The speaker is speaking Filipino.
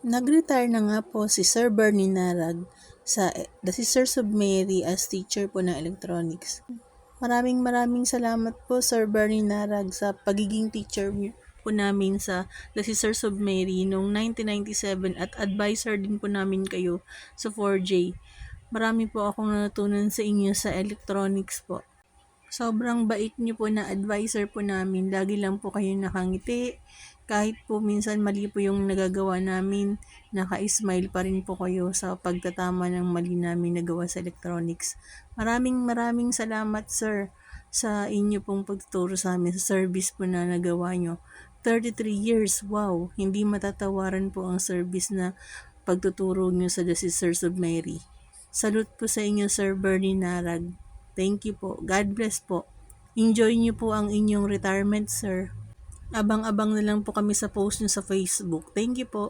Nag-retire na nga po si Sir Bernie Narag sa The Sisters of Mary as teacher po ng electronics. Maraming salamat po Sir Bernie Narag sa pagiging teacher po namin sa The Sisters of Mary noong 1997 at advisor din po namin kayo sa 4J. Marami po akong natutunan sa inyo sa electronics po. Sobrang bait niyo po na advisor po namin. Lagi lang po kayo nakangiti. Kahit po minsan mali po yung nagagawa namin, naka-smile pa rin po kayo sa pagtatama ng mali namin nagawa sa electronics. Maraming salamat sir sa inyo pong pagtuturo sa amin, sa service po na nagawa nyo. 33 years, wow! Hindi matatawaran po ang service na pagtuturo nyo sa The Sisters of Mary. Salute po sa inyo Sir Bernie Narag. Thank you po. God bless po. Enjoy niyo po ang inyong retirement, sir. Abang-abang na lang po kami sa post niyo sa Facebook. Thank you po.